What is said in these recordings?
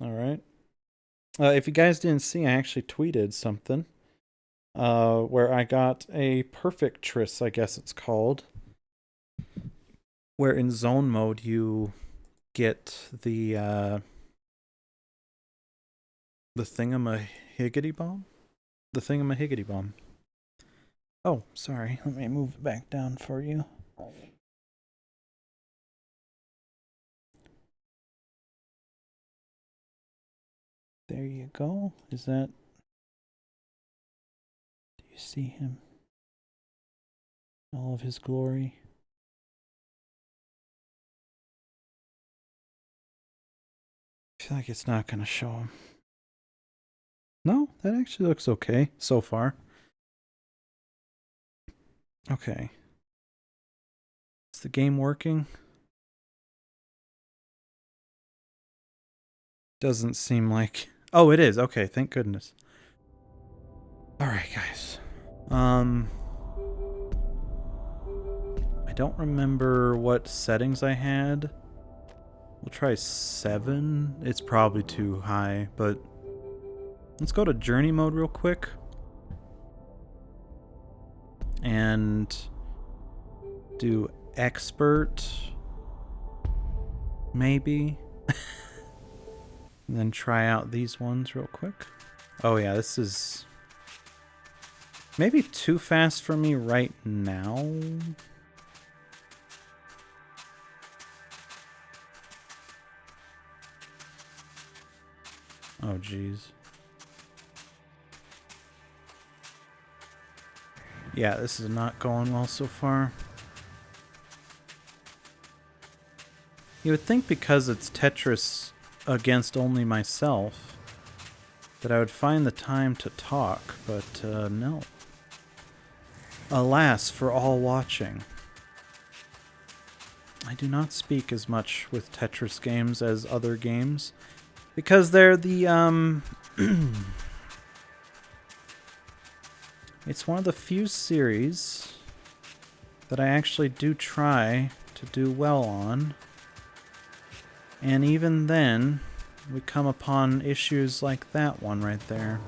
All right. If you guys didn't see, I actually tweeted something where I got a perfect tris, I guess it's called, where in zone mode you get the thingamahiggity bomb, the thingamahiggity bomb. Oh, sorry. Let me move it back down for you. There you go. Is that... Do you see him? All of his glory. I feel like it's not going to show him. No, that actually looks okay so far. Okay. Is the game working? Doesn't seem like... Oh, it is. Okay, thank goodness. Alright, guys. I don't remember what settings I had. We'll try 7. It's probably too high, but... Let's go to journey mode real quick. And... do expert... maybe? And then try out these ones real quick. Oh yeah, this is... maybe too fast for me right now. Oh, jeez. Yeah, this is not going well so far. You would think because it's Tetris against only myself that I would find the time to talk, but no. Alas, for all watching. I do not speak as much with Tetris games as other games, because they're the, it's one of the few series that I actually do try to do well on. And even then, we come upon issues like that one right there.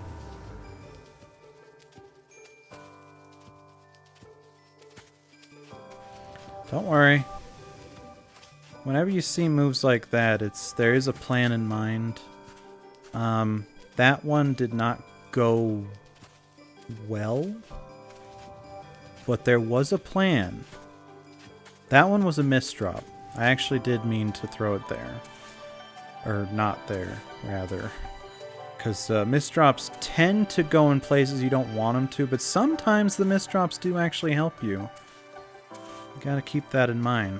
Don't worry. Whenever you see moves like that, there is a plan in mind. That one did not go well, but there was a plan. That one was a misdrop. I actually did mean to throw it there. Or not there, rather. Because misdrops tend to go in places you don't want them to, but sometimes the misdrops do actually help you. You gotta keep that in mind.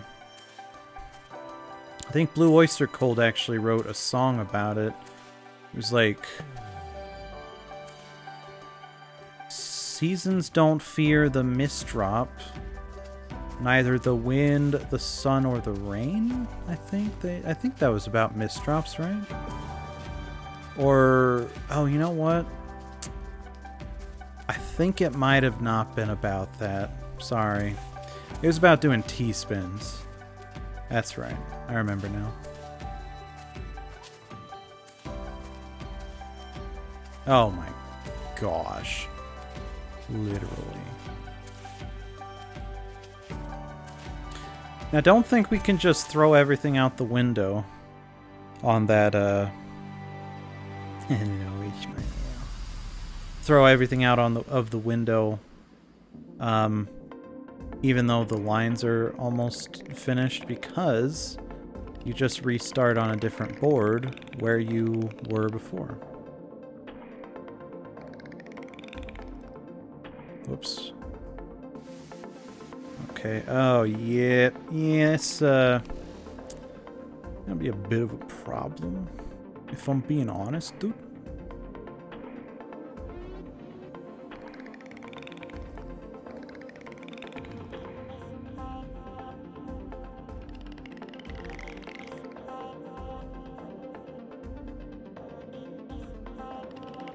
I think Blue Oyster Cult actually wrote a song about it. It was like... Seasons don't fear the misdrop. Neither the wind, the sun, or the rain. I think that was about misdrops, right? Or oh, you know what? I think it might have not been about that. Sorry. It was about doing T-spins. That's right. I remember now. Oh my gosh. Literally. Now, don't think we can just throw everything out the window on that, throw everything out of the window, even though the lines are almost finished, because you just restart on a different board where you were before. Whoops. Okay. Oh, yeah. Yeah, it's gonna be a bit of a problem, if I'm being honest, dude.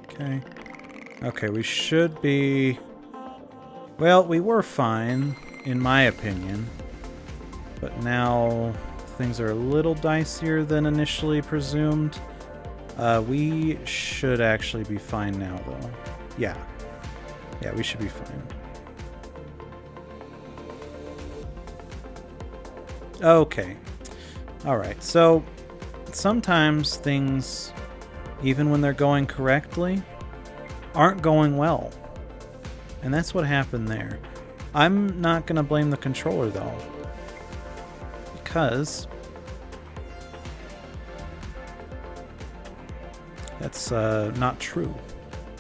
Okay. Okay, we should be... Well, we were fine, in my opinion. But now things are a little dicier than initially presumed. We should actually be fine now, though. Yeah. Yeah, we should be fine. Okay. Alright, so sometimes things, even when they're going correctly, aren't going well. And that's what happened there. I'm not going to blame the controller, though. Because that's not true.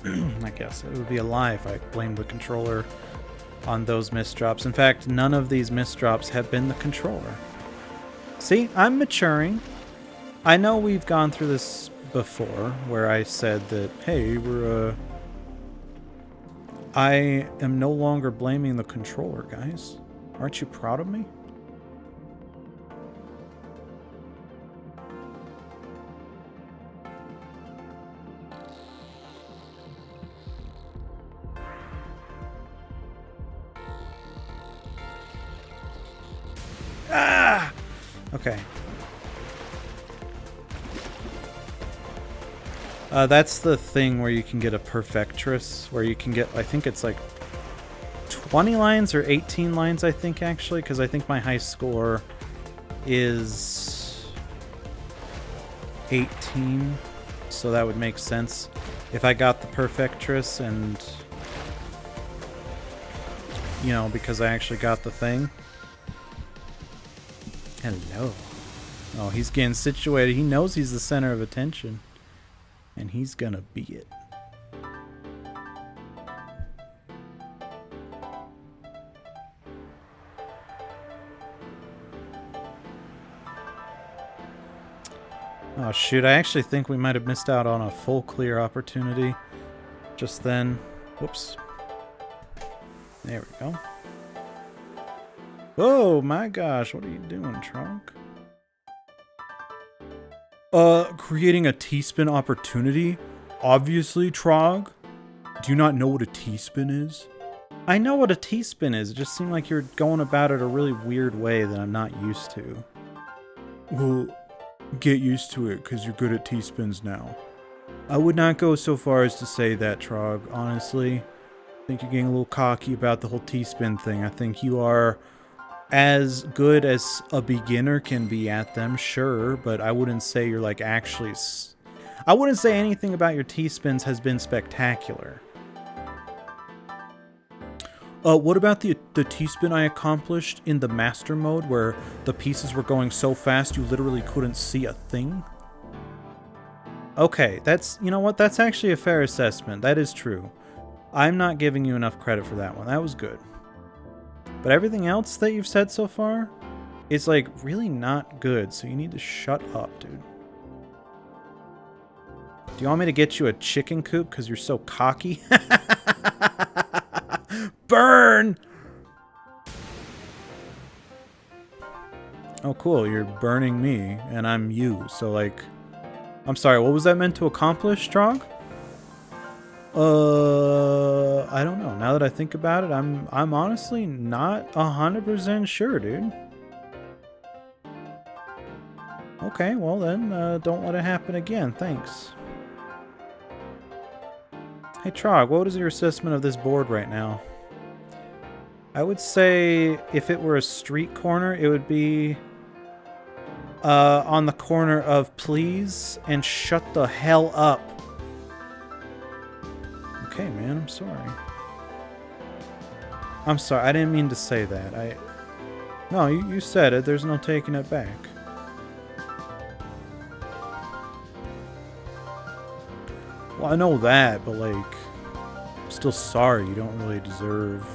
I guess it would be a lie if I blamed the controller on those misdrops. In fact, none of these misdrops have been the controller. See, I'm maturing. I know we've gone through this before, where I said that, hey, I am no longer blaming the controller, guys. Aren't you proud of me? Ah! Okay. That's the thing where you can get a perfectress, where you can get, I think it's like 20 lines or 18 lines, I think, actually, because I think my high score is 18, so that would make sense if I got the perfectress, and, you know, because I actually got the thing. Hello. Oh, he's getting situated. He knows he's the center of attention. And he's gonna be it. Oh shoot, I actually think we might have missed out on a full clear opportunity just then. Whoops. There we go. Oh my gosh, what are you doing, Trunk? Creating a T-spin opportunity? Obviously, Trog. Do you not know what a T-spin is? I know what a T-spin is. It just seemed like you're going about it a really weird way that I'm not used to. Well, get used to it, because you're good at T-spins now. I would not go so far as to say that, Trog, honestly. I think you're getting a little cocky about the whole T-spin thing. I think you are as good as a beginner can be at them, sure, but I wouldn't say you're like actually... I wouldn't say anything about your T-spins has been spectacular. What about the T-spin I accomplished in the master mode where the pieces were going so fast you literally couldn't see a thing? Okay, that's... You know what? That's actually a fair assessment. That is true. I'm not giving you enough credit for that one. That was good. But everything else that you've said so far is, like, really not good, so you need to shut up, dude. Do you want me to get you a chicken coop because you're so cocky? Burn! Oh, cool. You're burning me, and I'm you, so, like... I'm sorry, what was that meant to accomplish, Strong? I don't know. Now that I think about it, I'm honestly not 100% sure, dude. Okay, well then, don't let it happen again. Thanks. Hey, Trog, what is your assessment of this board right now? I would say if it were a street corner, it would be on the corner of please and shut the hell up. Okay, man, I'm sorry. I'm sorry, I didn't mean to say that. No, you said it. There's no taking it back. Well, I know that, but, like, I'm still sorry. You don't really deserve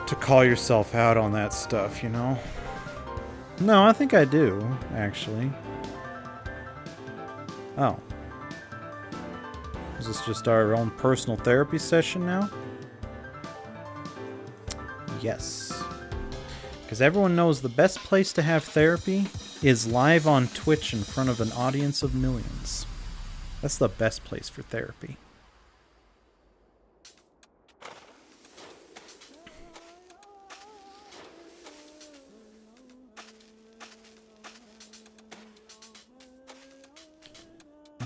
to call yourself out on that stuff, you know? No, I think I do, actually. Oh. Is this just our own personal therapy session now? Yes. Because everyone knows the best place to have therapy is live on Twitch in front of an audience of millions. That's the best place for therapy.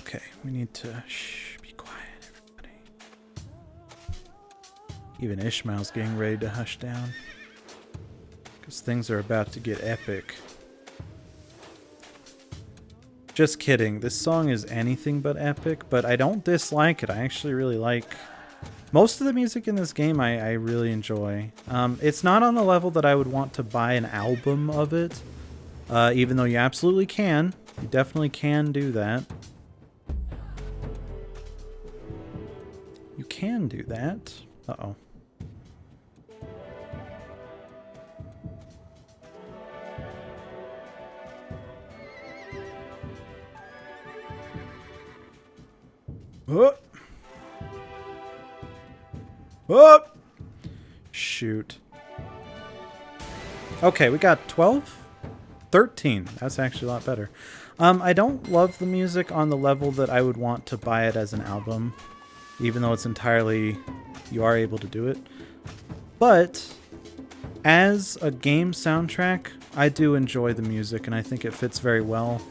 Okay, we need to be quiet, everybody. Even Ishmael's getting ready to hush down. Because things are about to get epic. Just kidding. This song is anything but epic, but I don't dislike it. I actually really like... Most of the music in this game I really enjoy. It's not on the level that I would want to buy an album of it. Even though you absolutely can. You definitely can do that. You can do that. Uh-oh. Oh! Oh! Shoot. Okay, we got 12? 13. That's actually a lot better. I don't love the music on the level that I would want to buy it as an album, even though it's entirely... you are able to do it. But as a game soundtrack, I do enjoy the music, and I think it fits very well.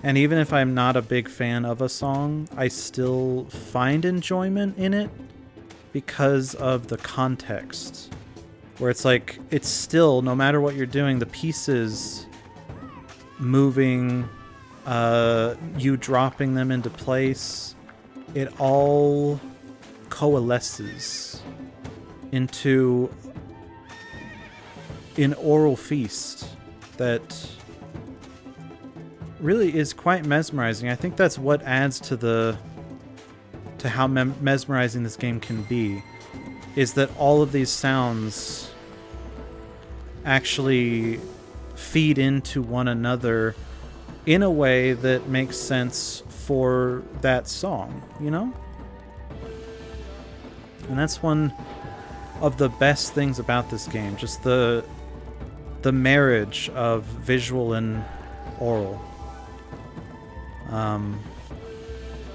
And even if I'm not a big fan of a song, I still find enjoyment in it because of the context. Where it's like, it's still, no matter what you're doing, the pieces moving, you dropping them into place, it all coalesces into an oral feast that really is quite mesmerizing. I think that's what adds to how mesmerizing this game can be, is that all of these sounds actually feed into one another in a way that makes sense for that song, you know? And that's one of the best things about this game, just the marriage of visual and oral.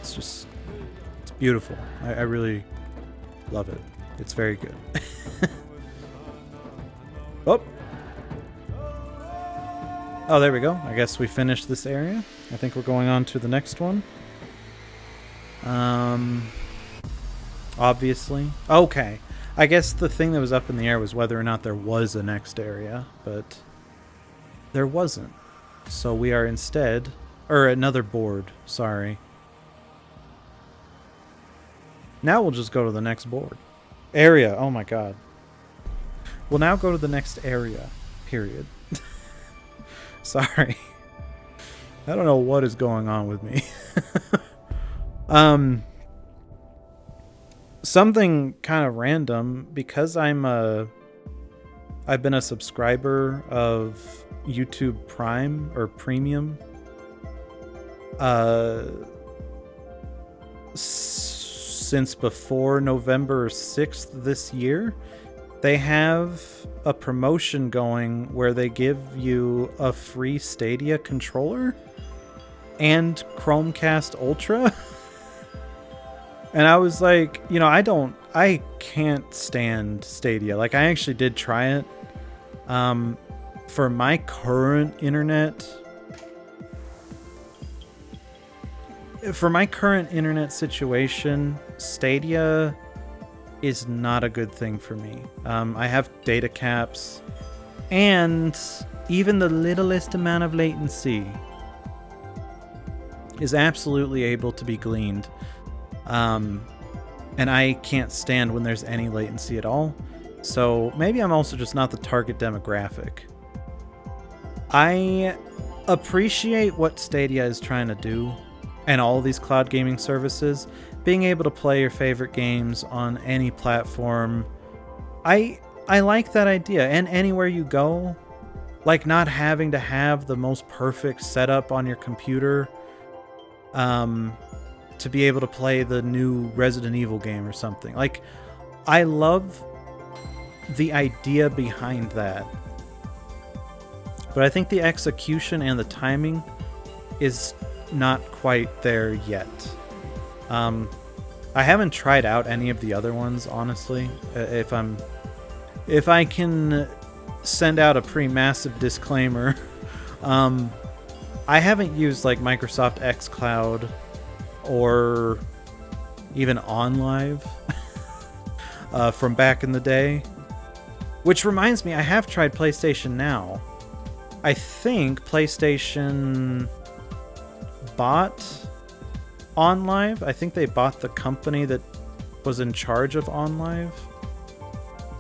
It's beautiful. I really love it. It's very good. Oh, there we go. I guess we finished this area. I think we're going on to the next one. Obviously. Okay. I guess the thing that was up in the air was whether or not there was a next area, but there wasn't. So we are instead... or another board, sorry. Now we'll just go to the next board. Area, oh my god. We'll now go to the next area, period. Sorry. I don't know what is going on with me. Something kind of random, because I've been a subscriber of YouTube Prime, or Premium, since before November 6th this year. They have a promotion going where they give you a free Stadia controller and Chromecast Ultra. And I was like, you know, I can't stand Stadia. Like, I actually did try it. For my current internet situation, Stadia is not a good thing for me. I have data caps, and even the littlest amount of latency is absolutely able to be gleaned. And I can't stand when there's any latency at all. So maybe I'm also just not the target demographic. I appreciate what Stadia is trying to do, and all these cloud gaming services, being able to play your favorite games on any platform. I like that idea, and anywhere you go, like not having to have the most perfect setup on your computer to be able to play the new Resident Evil game or something. Like, I love the idea behind that, but I think the execution and the timing is not quite there yet. I haven't tried out any of the other ones, honestly. If I can send out a pretty massive disclaimer, I haven't used like Microsoft xCloud or even OnLive from back in the day. Which reminds me, I have tried PlayStation Now. I think PlayStation bought OnLive. I think they bought the company that was in charge of OnLive.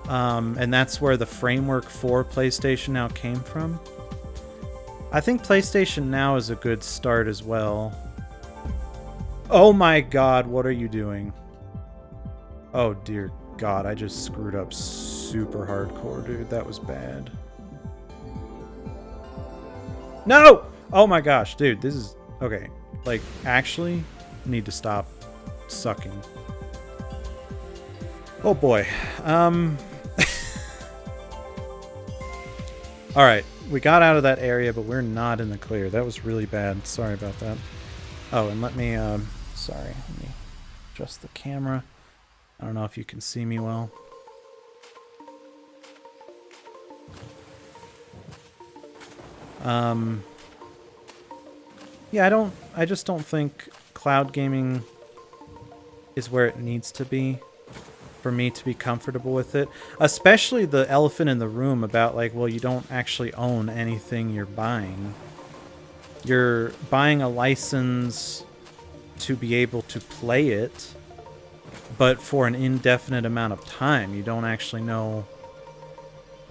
And that's where the framework for PlayStation Now came from. I think PlayStation Now is a good start as well. Oh my god, what are you doing? Oh dear god, I just screwed up super hardcore, dude. That was bad. No! Oh my gosh, dude, this is... Okay, like, actually, need to stop sucking. Oh boy. Alright, we got out of that area, but we're not in the clear. That was really bad. Sorry about that. Oh, and let me, sorry, let me adjust the camera. I don't know if you can see me well. Yeah, I just don't think cloud gaming is where it needs to be for me to be comfortable with it. Especially the elephant in the room about, like, well, you don't actually own anything you're buying. You're buying a license to be able to play it, but for an indefinite amount of time. You don't actually know...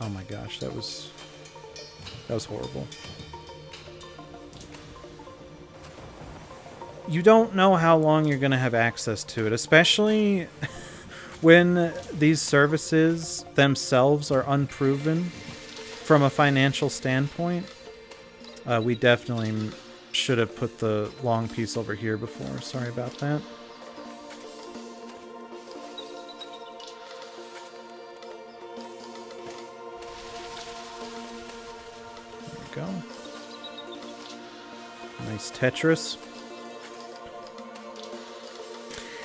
Oh my gosh, that was horrible. You don't know how long you're going to have access to it, especially when these services themselves are unproven from a financial standpoint. We definitely should have put the long piece over here before. Sorry about that. There we go. Nice Tetris.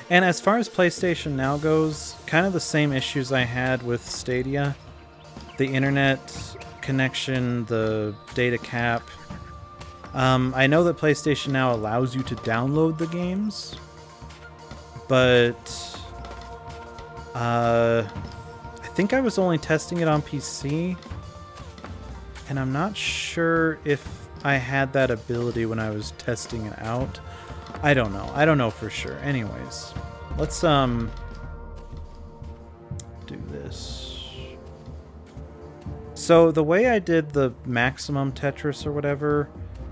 And as far as PlayStation Now goes, kind of the same issues I had with Stadia. The internet connection, the data cap. I know that PlayStation Now allows you to download the games, but I think I was only testing it on PC, and I'm not sure if I had that ability when I was testing it out. I don't know. I don't know for sure. Anyways, let's do this. So the way I did the maximum Tetris or whatever,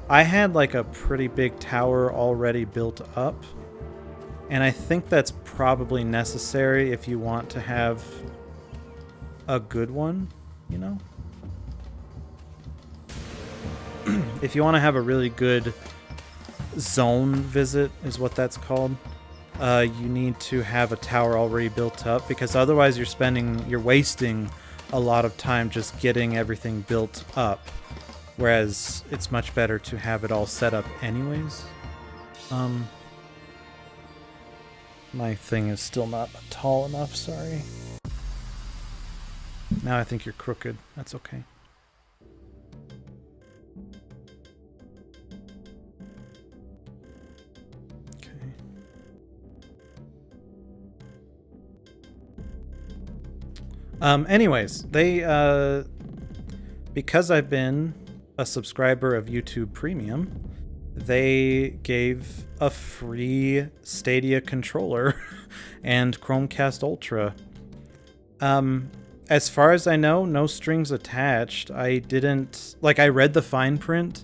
I had like a pretty big tower already built up, and I think that's probably necessary if you want to have a good one, you know? If you want to have a really good zone visit is what that's called, you need to have a tower already built up, because otherwise you're wasting a lot of time just getting everything built up, whereas it's much better to have it all set up anyways. My thing is still not tall enough, sorry. Now I think you're crooked. That's okay. Anyways, they, because I've been a subscriber of YouTube Premium, they gave a free Stadia controller and Chromecast Ultra. As far as I know, no strings attached. I read the fine print,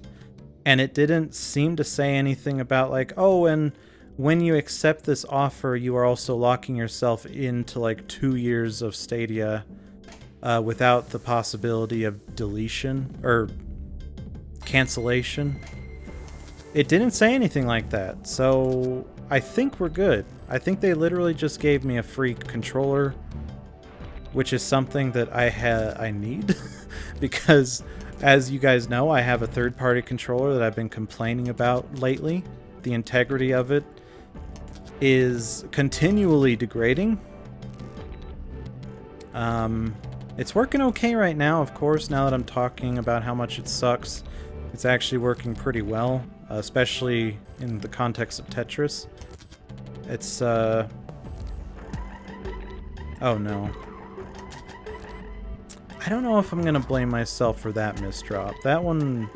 and it didn't seem to say anything about, like, oh, and when you accept this offer, you are also locking yourself into like 2 years of Stadia without the possibility of deletion or cancellation. It didn't say anything like that, so I think we're good. I think they literally just gave me a free controller, which is something that I need because, as you guys know, I have a third-party controller that I've been complaining about lately. The integrity of it is continually degrading. It's working okay right now, of course, now that I'm talking about how much it sucks. It's actually working pretty well, especially in the context of Tetris. It's, oh no. I don't know if I'm gonna blame myself for that misdrop. That one...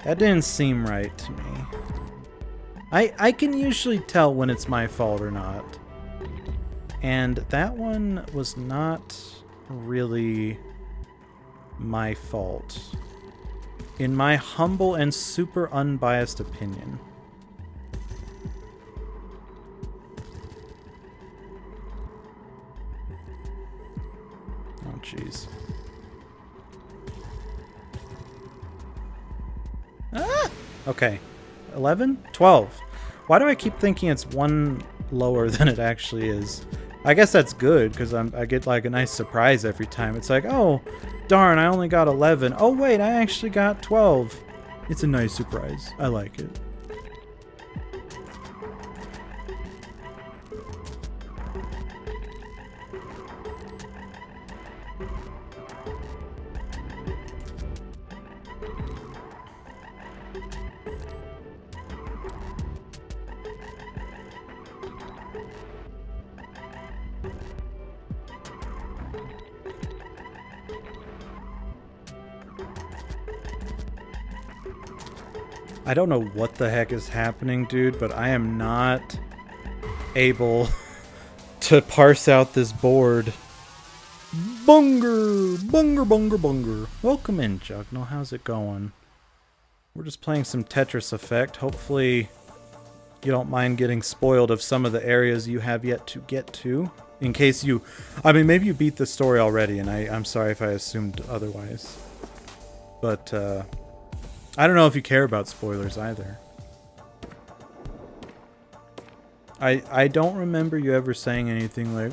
That didn't seem right to me. I can usually tell when it's my fault or not. And that one was not really my fault. In my humble and super unbiased opinion. Oh, jeez. Ah! Okay. 11? 12. Why do I keep thinking it's one lower than it actually is? I guess that's good, because I get like a nice surprise every time. It's like, oh, darn, I only got 11. Oh, wait, I actually got 12. It's a nice surprise. I like it. I don't know what the heck is happening, dude, but I am not able to parse out this board. Bunger! Bunger, bunger, bunger. Welcome in, Jugnal. How's it going? We're just playing some Tetris Effect. Hopefully you don't mind getting spoiled of some of the areas you have yet to get to. In case you... I mean, maybe you beat the story already, and I'm sorry if I assumed otherwise. But, I don't know if you care about spoilers either. I don't remember you ever saying anything like,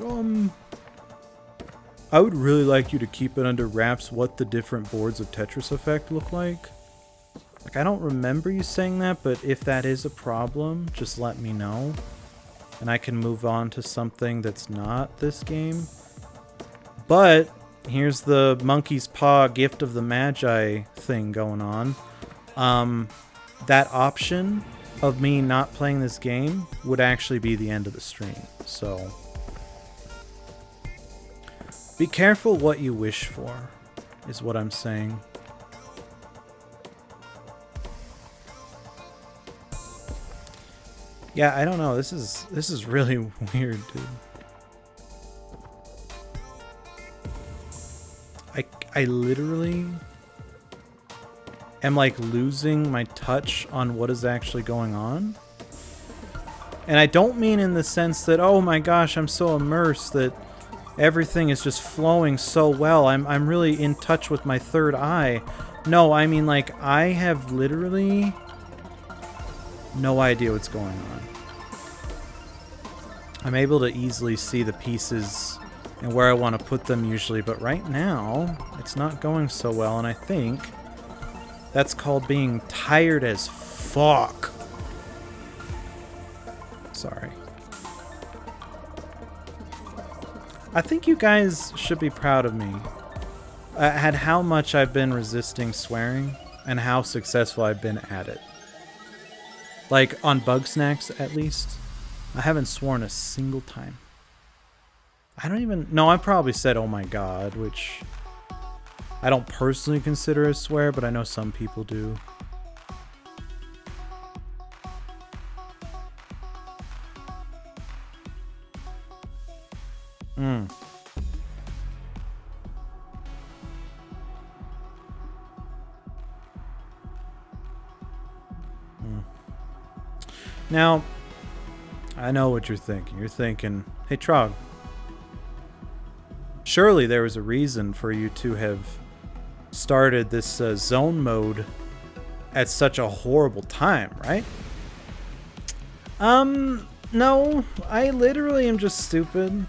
I would really like you to keep it under wraps what the different boards of Tetris Effect look like. Like, I don't remember you saying that, but if that is a problem, just let me know. And I can move on to something that's not this game. But here's the monkey's paw gift of the magi thing going on. That option of me not playing this game would actually be the end of the stream. So be careful what you wish for, is what I'm saying. Yeah, I don't know. This is really weird, dude. I literally am like losing my touch on what is actually going on. And I don't mean in the sense that, oh my gosh, I'm so immersed that everything is just flowing so well. I'm really in touch with my third eye. No, I mean like I have literally no idea what's going on. I'm able to easily see the pieces and where I want to put them usually, but right now it's not going so well, and I think that's called being tired as fuck. Sorry. I think you guys should be proud of me at how much I've been resisting swearing and how successful I've been at it. Like, on Bug Snacks, at least, I haven't sworn a single time. I don't even... No, I probably said, oh my god, which I don't personally consider a swear, but I know some people do. Now, I know what you're thinking. You're thinking, hey, Trog, surely there was a reason for you to have started this zone mode at such a horrible time, right? No, I literally am just stupid.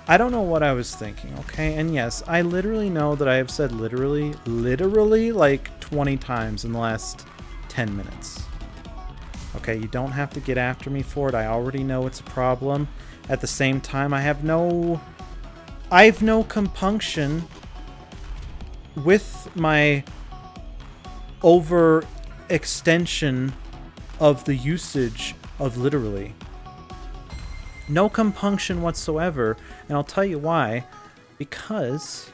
I don't know what I was thinking, okay? And yes, I literally know that I have said literally like 20 times in the last 10 minutes. Okay, you don't have to get after me for it. I already know it's a problem. At the same time, I have no compunction with my overextension of the usage of literally. No compunction whatsoever, and I'll tell you why. Because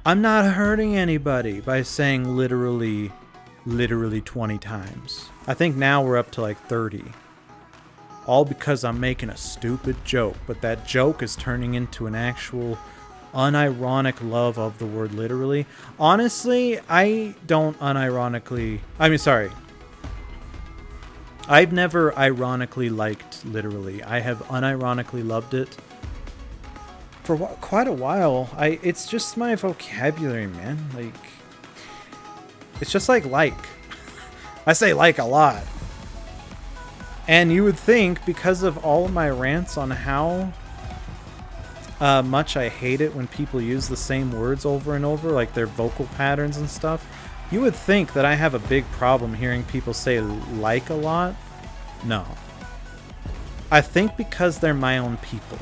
I'm not hurting anybody by saying literally 20 times. I think now we're up to like 30. All because I'm making a stupid joke, but that joke is turning into an actual unironic love of the word literally. Honestly, I don't unironically... I've never ironically liked literally. I have unironically loved it for quite a while. It's just my vocabulary, man. Like, it's just like. I say like a lot. And you would think, because of all of my rants on how much I hate it when people use the same words over and over, like their vocal patterns and stuff, you would think that I have a big problem hearing people say like a lot. No. I think because they're my own people.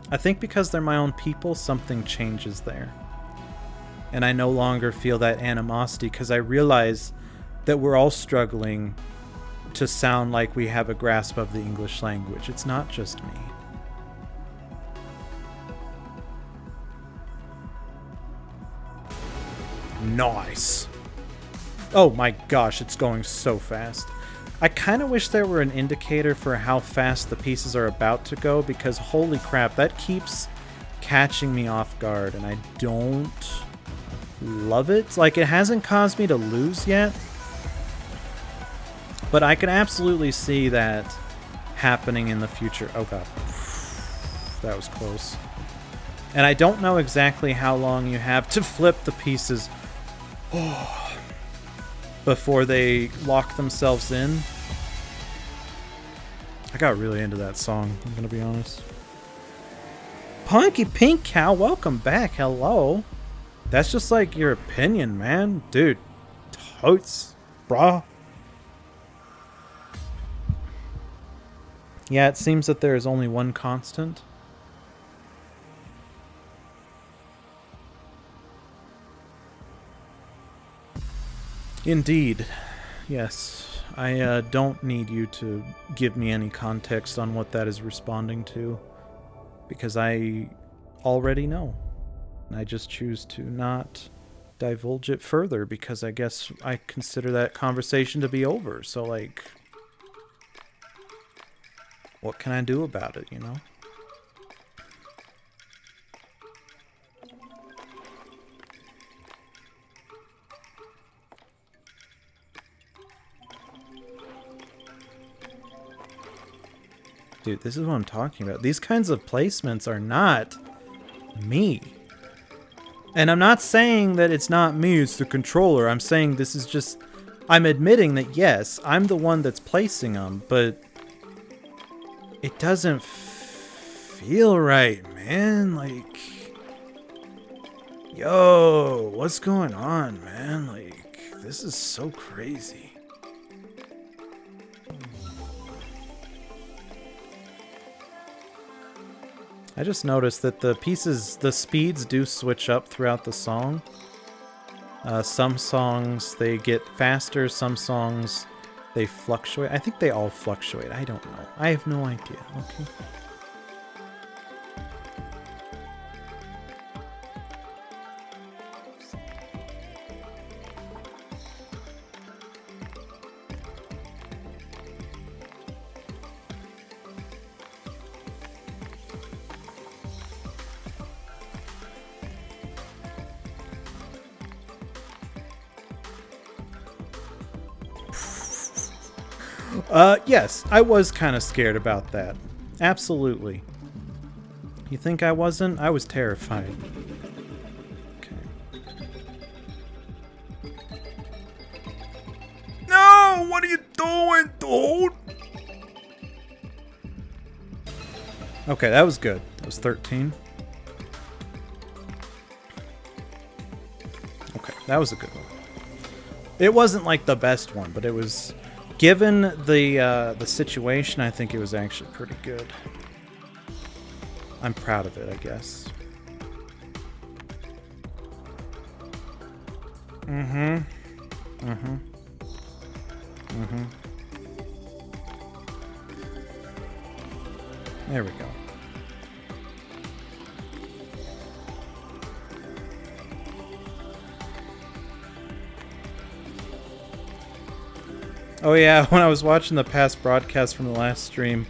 I think because they're my own people, something changes there. And I no longer feel that animosity because I realize that we're all struggling to sound like we have a grasp of the English language. It's not just me. Nice. Oh my gosh, it's going so fast. I kind of wish there were an indicator for how fast the pieces are about to go, because holy crap, that keeps catching me off guard and I don't love it. Like, it hasn't caused me to lose yet, but I can absolutely see that happening in the future. Oh god. That was close. And I don't know exactly how long you have to flip the pieces before they lock themselves in. I got really into that song, I'm gonna be honest. Punky Pink Cow, welcome back. Hello. That's just like your opinion, man. Dude, totes, brah. Yeah, it seems that there is only one constant. Indeed. Yes. I don't need you to give me any context on what that is responding to, because I already know. And I just choose to not divulge it further, because I guess I consider that conversation to be over. So, like, what can I do about it, you know? Dude, this is what I'm talking about. These kinds of placements are not me. And I'm not saying that it's not me, it's the controller. I'm saying this is just... I'm admitting that, yes, I'm the one that's placing them, but it doesn't feel right, man. Like, yo, what's going on, man? Like, this is so crazy. I just noticed that the pieces, the speeds do switch up throughout the song. Some songs, they get faster. Some songs, they fluctuate. I think they all fluctuate. I don't know. I have no idea. Okay. Yes, I was kind of scared about that. Absolutely. You think I wasn't? I was terrified. Okay. No! What are you doing, dude? Okay, that was good. That was 13. Okay, that was a good one. It wasn't like the best one, but it was... Given the situation, I think it was actually pretty good. I'm proud of it, I guess. Mm-hmm. Mm-hmm. Mm-hmm. There we go. Oh yeah, when I was watching the past broadcast from the last stream,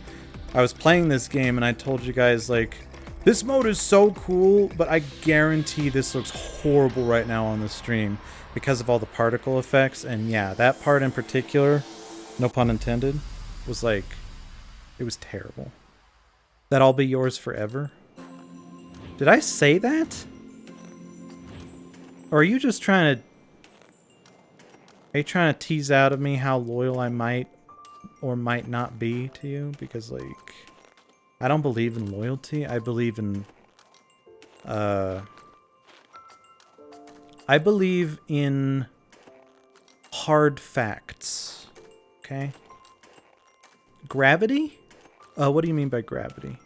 I was playing this game and I told you guys, like, this mode is so cool, but I guarantee this looks horrible right now on the stream because of all the particle effects. And yeah, that part in particular, no pun intended, was like, it was terrible. That I'll be yours forever? Did I say that? Or are you just trying to... Are you trying to tease out of me how loyal I might or might not be to you? Because, like, I don't believe in loyalty. I believe in... I believe in hard facts. Okay? Gravity? What do you mean by gravity?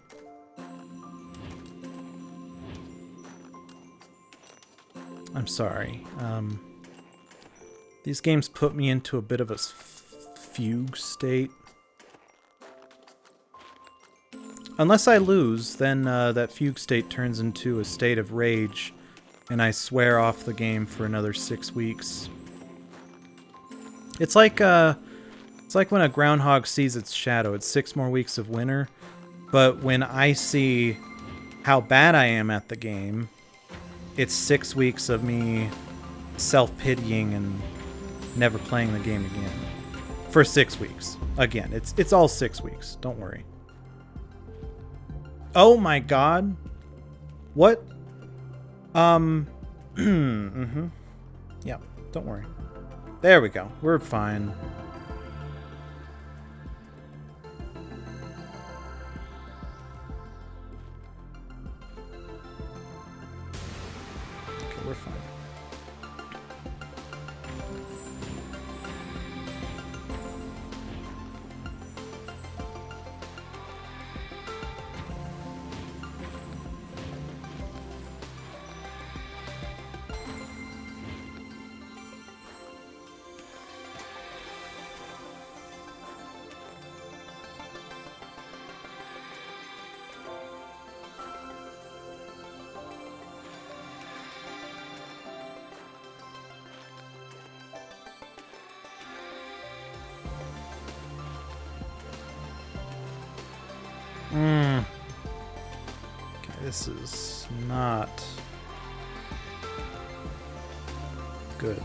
I'm sorry. These games put me into a bit of a fugue state. Unless I lose, then that fugue state turns into a state of rage, and I swear off the game for another 6 weeks. It's like when a groundhog sees its shadow. It's 6 more weeks of winter, but when I see how bad I am at the game, it's 6 weeks of me self-pitying and never playing the game again. For 6 weeks. Again, it's all 6 weeks. Don't worry. Oh my god. What? Mm-hmm. Yeah, don't worry. There we go. We're fine. Okay, we're fine. Okay, this is not good.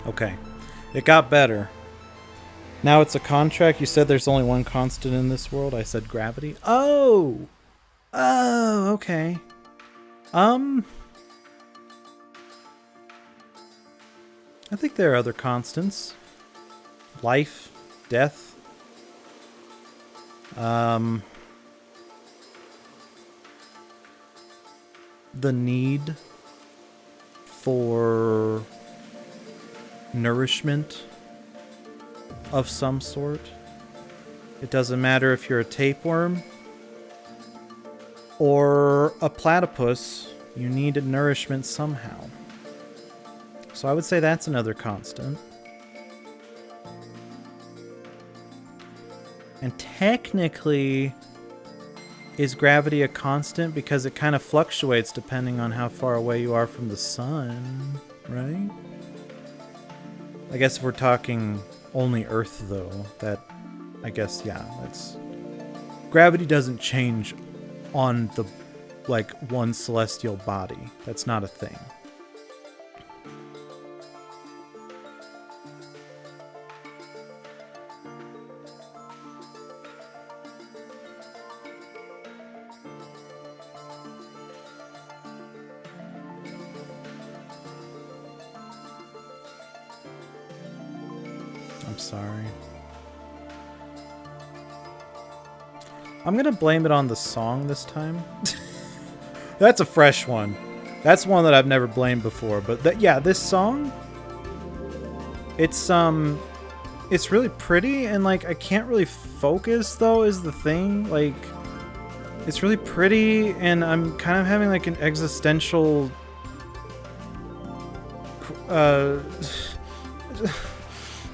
Okay, it got better. Now it's a contract. You said there's only one constant in this world. I said gravity. Oh! Oh, okay. I think there are other constants. Life, death. The need for nourishment of some sort. It doesn't matter if you're a tapeworm or a platypus, you need nourishment somehow. So I would say that's another constant. And technically, is gravity a constant? Because it kind of fluctuates depending on how far away you are from the sun, right? I guess if we're talking only Earth, though, that, I guess, yeah, that's... Gravity doesn't change on the, like, one celestial body. That's not a thing. I'm sorry. I'm gonna blame it on the song this time. That's a fresh one. That's one that I've never blamed before. But yeah, this song, it's really pretty, and like I can't really focus though is the thing. Like, it's really pretty, and I'm kind of having like an existential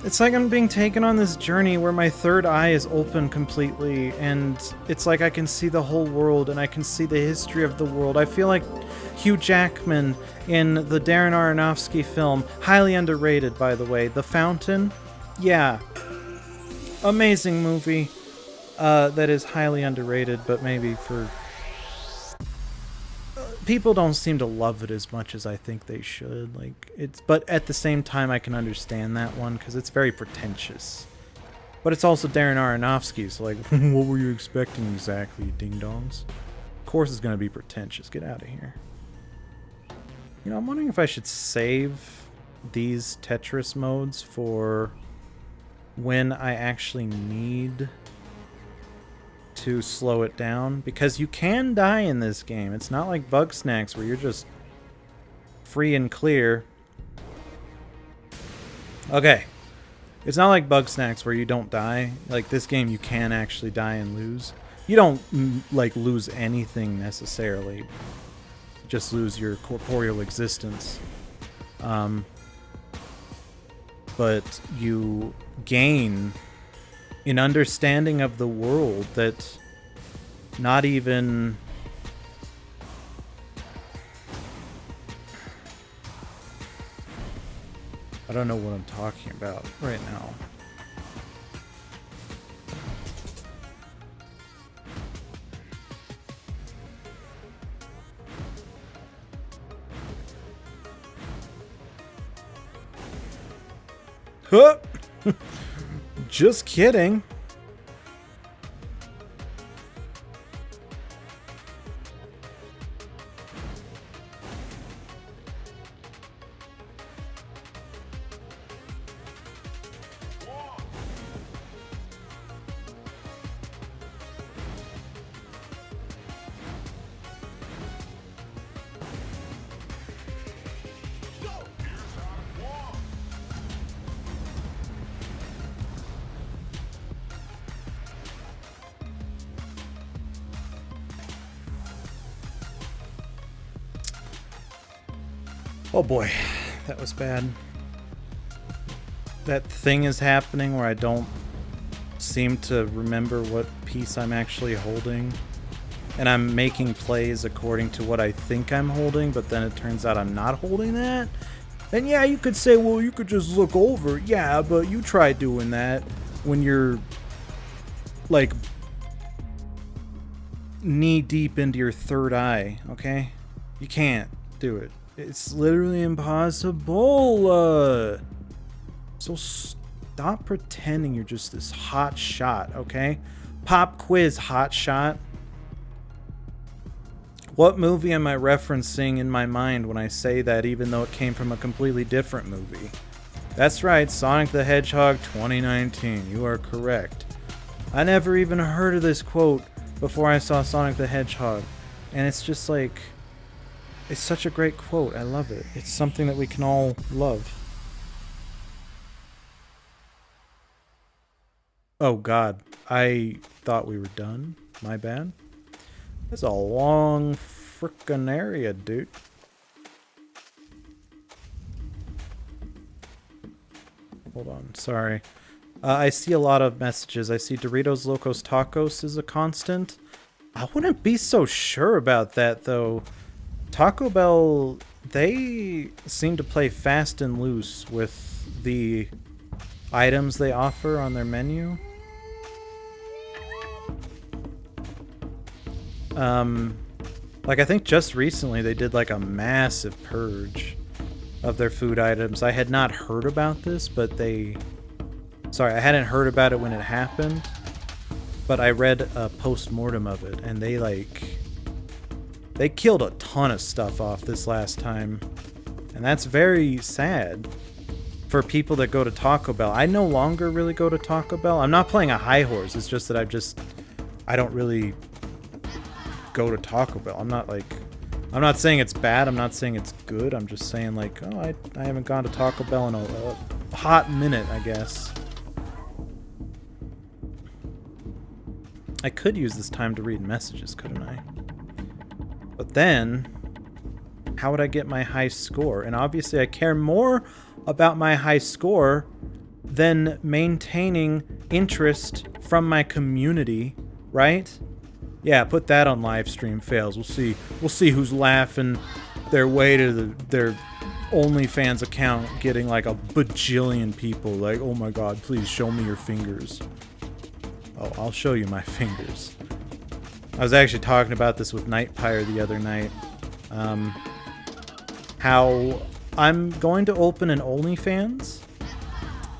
it's like I'm being taken on this journey where my third eye is open completely, and it's like I can see the whole world and I can see the history of the world. I feel like Hugh Jackman in the Darren Aronofsky film, highly underrated by the way, The Fountain. Yeah, amazing movie that is highly underrated, but maybe for people don't seem to love it as much as I think they should. Like, but at the same time I can understand that one because it's very pretentious. But it's also Darren Aronofsky, so like, what were you expecting exactly, ding-dongs? Of course it's going to be pretentious. Get out of here. You know, I'm wondering if I should save these Tetris modes for when I actually need to slow it down, because you can die in this game. It's not like Bug Snacks where you're just free and clear. Okay. It's not like Bug Snacks where you don't die. Like this game you can actually die and lose. You don't like lose anything necessarily. Just lose your corporeal existence. But you gain an understanding of the world that not even I don't know what I'm talking about right now. Huh? Just kidding. Oh boy, that was bad. That thing is happening where I don't seem to remember what piece I'm actually holding. And I'm making plays according to what I think I'm holding, but then it turns out I'm not holding that. And yeah, you could say, well, you could just look over. Yeah, but you try doing that when you're like knee deep into your third eye, okay? You can't do it. It's literally impossible. So stop pretending you're just this hot shot, okay? Pop quiz, hot shot. What movie am I referencing in my mind when I say that, even though it came from a completely different movie? That's right, Sonic the Hedgehog 2019. You are correct. I never even heard of this quote before I saw Sonic the Hedgehog. And it's just like, it's such a great quote. I love it. It's something that we can all love. Oh god, I thought we were done. My bad. That's a long frickin' area, dude. Hold on, sorry. I see a lot of messages. I see Doritos Locos Tacos is a constant. I wouldn't be so sure about that, though. Taco Bell, they seem to play fast and loose with the items they offer on their menu. Like I think just recently they did like a massive purge of their food items. I had not heard about this, but I hadn't heard about it when it happened, but I read a post-mortem of it, and they killed a ton of stuff off this last time, and that's very sad for people that go to Taco Bell. I no longer really go to Taco Bell. I'm not playing a high horse, it's just that I don't really go to Taco Bell. I'm not like I'm not saying it's bad. I'm not saying it's good. I'm just saying, like, oh, I haven't gone to Taco Bell in a hot minute, I guess. I could use this time to read messages, couldn't I? But then, how would I get my high score? And obviously I care more about my high score than maintaining interest from my community, right? Yeah, put that on live stream fails. We'll see who's laughing their way to their OnlyFans account getting like a bajillion people like, oh my god, please show me your fingers. Oh, I'll show you my fingers. I was actually talking about this with Nightpire the other night. How I'm going to open an OnlyFans,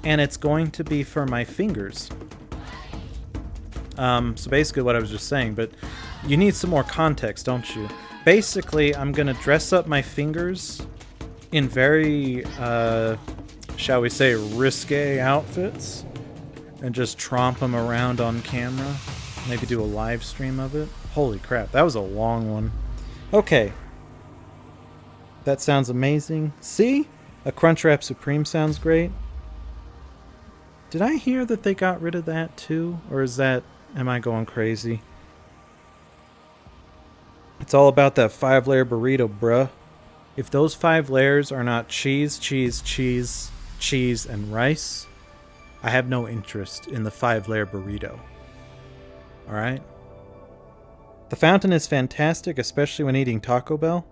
and it's going to be for my fingers. So basically what I was just saying, but you need some more context, don't you? Basically, I'm going to dress up my fingers in very, shall we say, risque outfits, and just tromp them around on camera. Maybe do a live stream of it. Holy crap, that was a long one. Okay. That sounds amazing. See? A Crunchwrap Supreme sounds great. Did I hear that they got rid of that too? Or is that... am I going crazy? It's all about that 5-layer burrito, bruh. If those 5 layers are not cheese, cheese, cheese, cheese, and rice, I have no interest in the 5-layer burrito. Alright? The fountain is fantastic, especially when eating Taco Bell.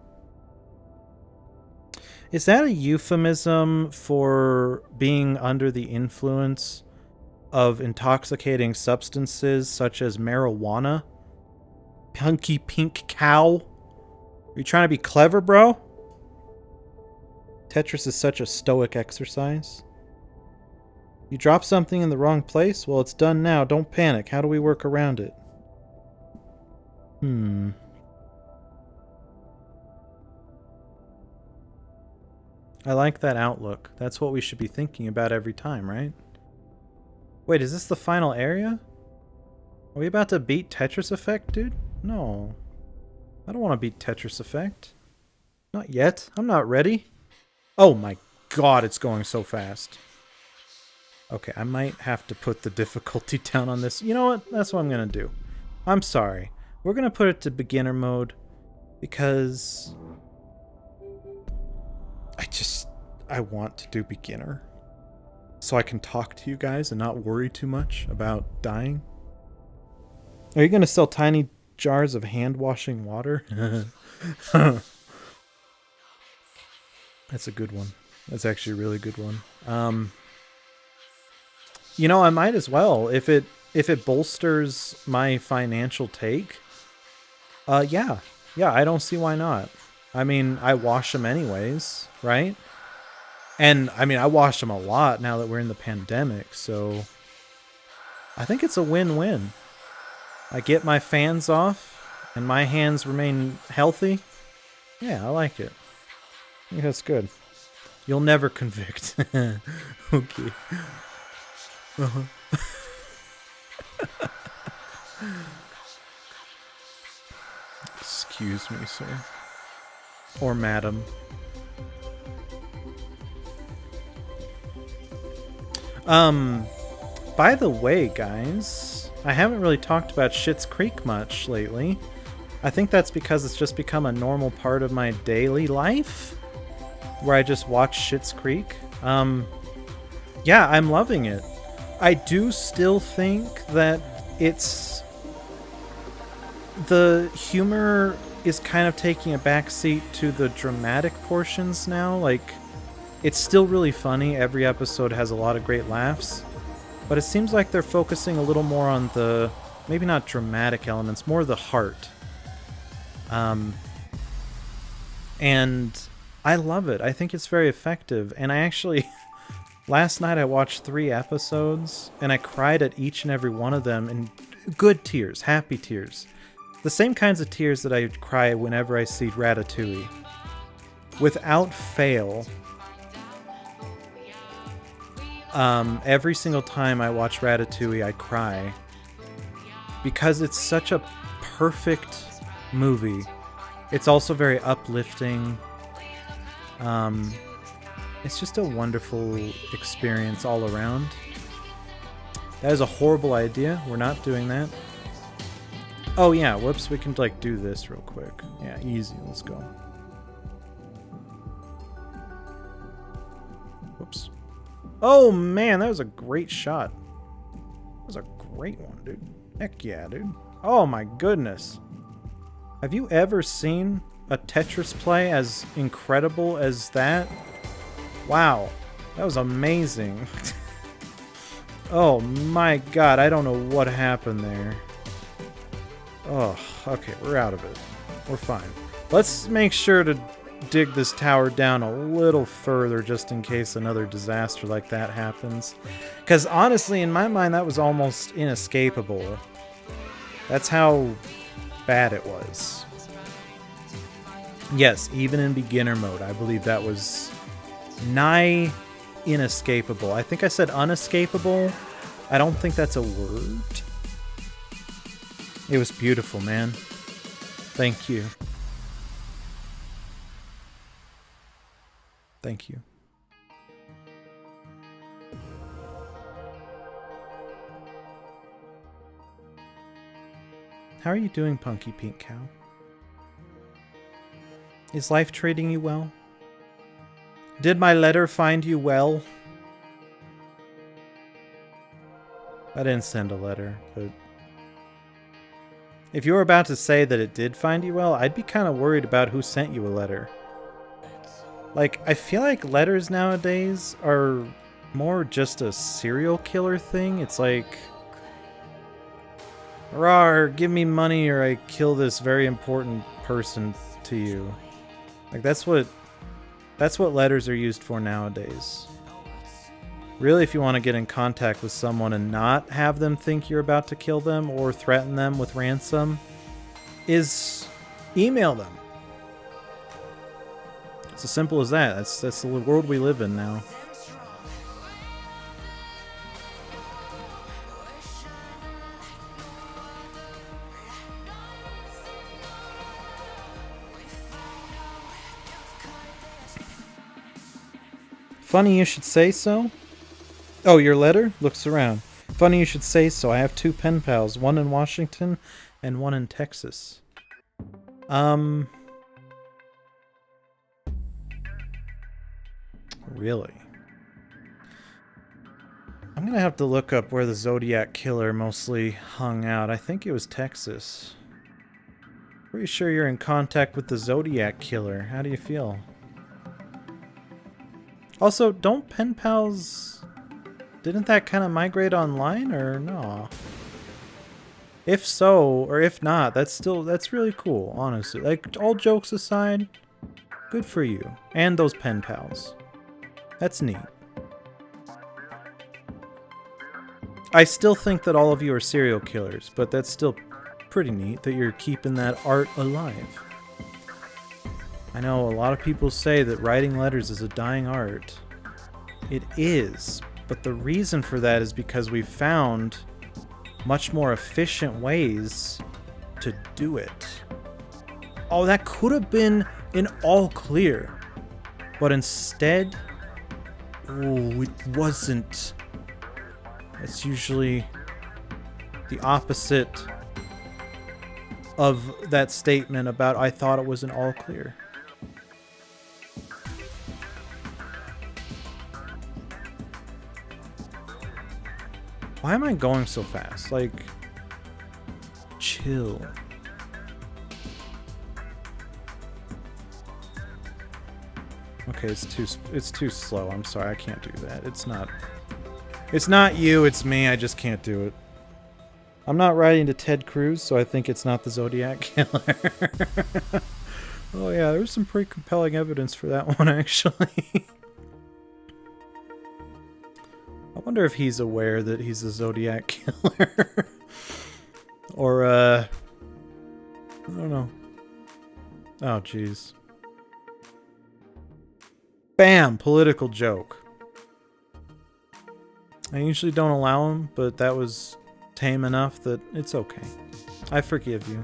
Is that a euphemism for being under the influence of intoxicating substances such as marijuana? Punky pink cow? Are you trying to be clever, bro? Tetris is such a stoic exercise. You drop something in the wrong place? Well, it's done now. Don't panic. How do we work around it? I like that outlook. That's what we should be thinking about every time, right? Wait, is this the final area? Are we about to beat Tetris Effect, dude? No. I don't want to beat Tetris Effect. Not yet. I'm not ready. Oh my god, it's going so fast. Okay, I might have to put the difficulty down on this. You know what? That's what I'm going to do. I'm sorry. We're going to put it to beginner mode because I want to do beginner so I can talk to you guys and not worry too much about dying. Are you going to sell tiny jars of hand washing water? That's a good one. That's actually a really good one. You know, I might as well if it bolsters my financial take. Yeah, I don't see why not. I mean, I wash them anyways, right? And I mean, I wash them a lot now that we're in the pandemic, so I think it's a win-win. I get my fans off, and my hands remain healthy. Yeah, I like it. I think that's good. You'll never convict. Okay. Uh-huh. Excuse me, sir. Or madam. By the way, guys, I haven't really talked about Schitt's Creek much lately. I think that's because it's just become a normal part of my daily life, where I just watch Schitt's Creek. Yeah, I'm loving it. I do still think that the humor is kind of taking a backseat to the dramatic portions now. Like, it's still really funny. Every episode has a lot of great laughs. But it seems like they're focusing a little more on the, maybe not dramatic elements, more the heart. And I love it. I think it's very effective. And I actually, last night I watched 3 episodes, and I cried at each and every one of them in good tears, happy tears. The same kinds of tears that I cry whenever I see Ratatouille. Without fail, every single time I watch Ratatouille, I cry. Because it's such a perfect movie It's also very uplifting. It's just a wonderful experience all around. That is a horrible idea. We're not doing that. Oh yeah, whoops, we can like do this real quick. Yeah, easy, let's go. Whoops. Oh man, that was a great shot. That was a great one, dude. Heck yeah, dude. Oh my goodness. Have you ever seen a Tetris play as incredible as that? Wow, that was amazing. Oh my god, I don't know what happened there. Oh, okay, we're out of it. We're fine. Let's make sure to dig this tower down a little further just in case another disaster like that happens. Because honestly, in my mind, that was almost inescapable. That's how bad it was. Yes, even in beginner mode, I believe that was nigh inescapable. I think I said unescapable. I don't think that's a word. It was beautiful, man. Thank you. Thank you. How are you doing, Punky Pink Cow? Is life treating you well? Did my letter find you well? I didn't send a letter, but if you were about to say that it did find you well, I'd be kind of worried about who sent you a letter. Like, I feel like letters nowadays are more just a serial killer thing. It's like, rawr, give me money or I kill this very important person to you. Like, that's what letters are used for nowadays. Really, if you want to get in contact with someone and not have them think you're about to kill them or threaten them with ransom, is email them. It's as simple as that. That's the world we live in now. Funny you should say so. Oh, your letter? Looks around. Funny you should say so. I have 2 pen pals, one in Washington and one in Texas. Really? I'm gonna have to look up where the Zodiac Killer mostly hung out. I think it was Texas. Pretty sure you're in contact with the Zodiac Killer. How do you feel? Also, don't pen pals... Didn't that kind of migrate online, or no? If so, or if not, that's really cool, honestly. Like, all jokes aside, good for you. And those pen pals. That's neat. I still think that all of you are serial killers, but that's still pretty neat that you're keeping that art alive. I know a lot of people say that writing letters is a dying art. It is, but the reason for that is because we've found much more efficient ways to do it. Oh, that could have been an all clear, but instead, oh, it wasn't. It's usually the opposite of that statement about I thought it was an all clear. Why am I going so fast? Like, chill. Okay, it's too slow. I'm sorry, I can't do that. It's not you, it's me. I just can't do it. I'm not writing to Ted Cruz, so I think it's not the Zodiac Killer. Oh yeah, there's some pretty compelling evidence for that one, actually. I wonder if he's aware that he's a Zodiac Killer. Or, I don't know. Oh, jeez. Bam! Political joke. I usually don't allow him, but that was tame enough that it's okay. I forgive you.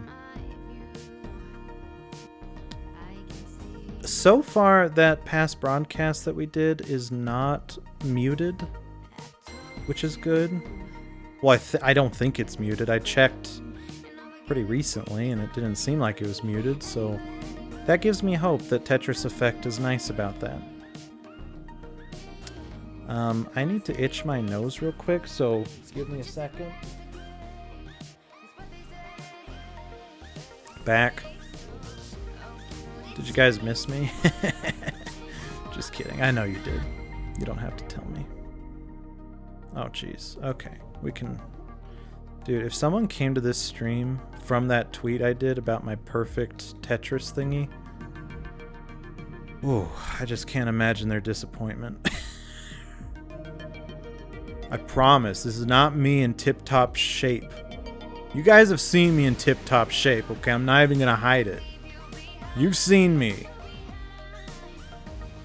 So far, that past broadcast that we did is not muted, which is good. Well, I don't think it's muted. I checked pretty recently, and it didn't seem like it was muted, so that gives me hope that Tetris Effect is nice about that. I need to itch my nose real quick, so give me a second. Back. Did you guys miss me? Just kidding. I know you did. You don't have to tell me. Oh, jeez. Okay. We can... Dude, if someone came to this stream from that tweet I did about my perfect Tetris thingy... Ooh, I just can't imagine their disappointment. I promise, this is not me in tip-top shape. You guys have seen me in tip-top shape, okay? I'm not even gonna hide it. You've seen me.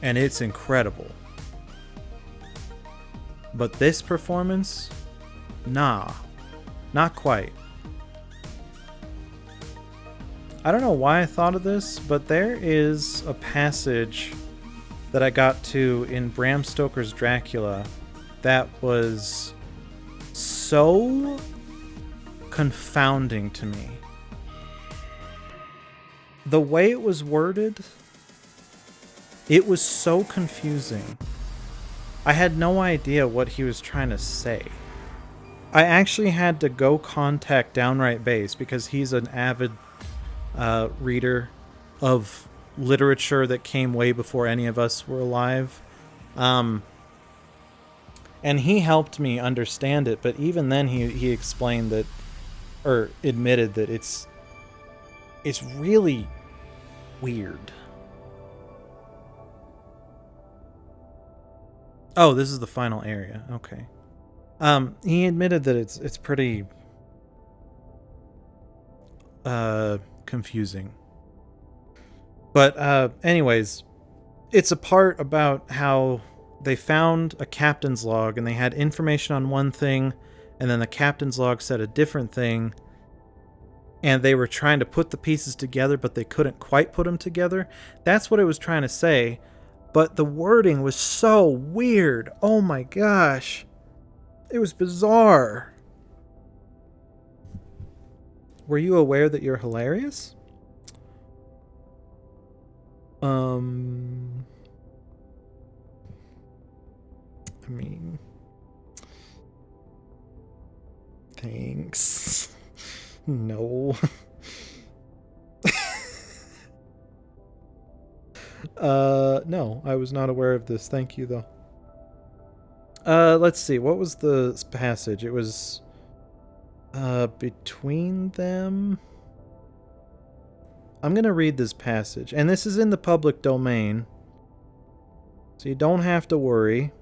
And it's incredible. But this performance? Nah. Not quite. I don't know why I thought of this, but there is a passage that I got to in Bram Stoker's Dracula that was so confounding to me. The way it was worded, it was so confusing. I had no idea what he was trying to say. I actually had to go contact Downright Bass because he's an avid reader of literature that came way before any of us were alive. And he helped me understand it, but even then he explained that, or admitted that it's really weird. Oh, this is the final area. Okay. He admitted that it's pretty confusing. But anyways, it's a part about how they found a captain's log and they had information on one thing, and then the captain's log said a different thing, and they were trying to put the pieces together, but they couldn't quite put them together. That's what it was trying to say, but the wording was so weird. Oh my gosh. It was bizarre. Were you aware that you're hilarious? I mean... Thanks. No. No, I was not aware of this. Thank you, though. Let's see. What was the passage? It was, between them. I'm gonna read this passage, and this is in the public domain, so you don't have to worry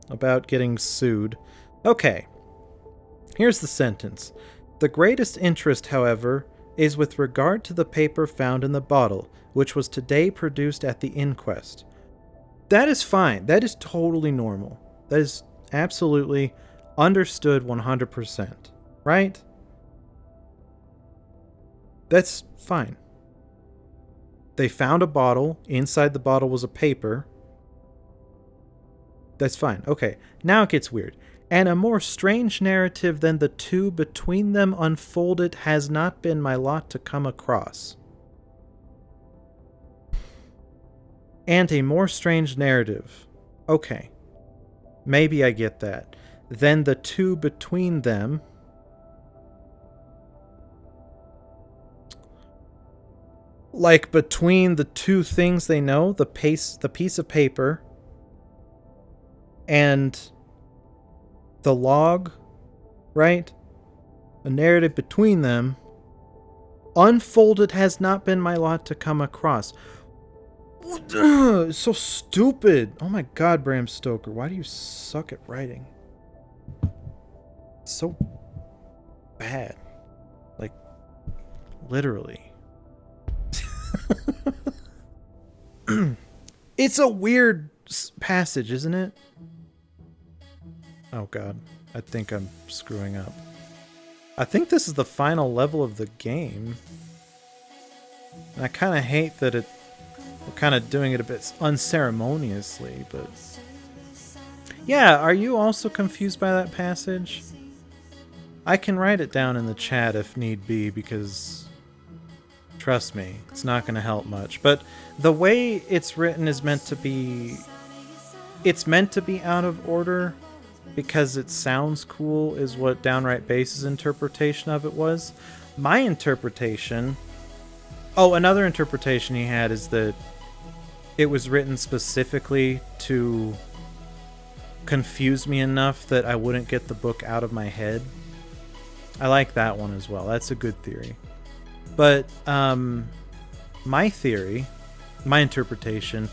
about getting sued. Okay. Here's the sentence. The greatest interest, however, is with regard to the paper found in the bottle, which was today produced at the inquest. That is fine. That is totally normal. That is absolutely understood 100%. Right? That's fine. They found a bottle. Inside the bottle was a paper. That's fine. Okay. Now it gets weird. And a more strange narrative than the two between them unfolded has not been my lot to come across. And a more strange narrative. Okay. Maybe I get that. Then the two between them. Like between the two things they know, the piece of paper and the log, right? A narrative between them. Unfolded has not been my lot to come across. It's so stupid. Oh my god, Bram Stoker. Why do you suck at writing? It's so bad. Like, literally. It's a weird passage, isn't it? Oh god. I think I'm screwing up. I think this is the final level of the game. And I kind of hate that it We're kind of doing it a bit unceremoniously, but... Yeah, are you also confused by that passage? I can write it down in the chat if need be, because... Trust me, it's not going to help much. But the way it's written is meant to be... It's meant to be out of order because it sounds cool, is what Downright Bass's interpretation of it was. My interpretation... Oh, another interpretation he had is that it was written specifically to confuse me enough that I wouldn't get the book out of my head. I like that one as well. That's a good theory. But my theory, my interpretation,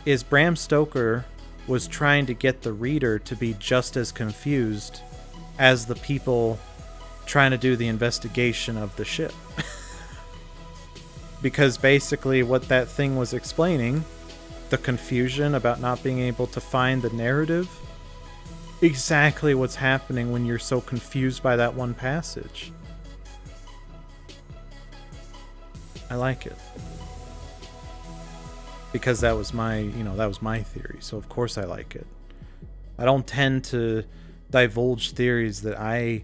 is Bram Stoker was trying to get the reader to be just as confused as the people trying to do the investigation of the ship. Because basically what that thing was explaining, the confusion about not being able to find the narrative, exactly what's happening when you're so confused by that one passage. I like it. Because that was my, that was my theory, so of course I like it. I don't tend to divulge theories that I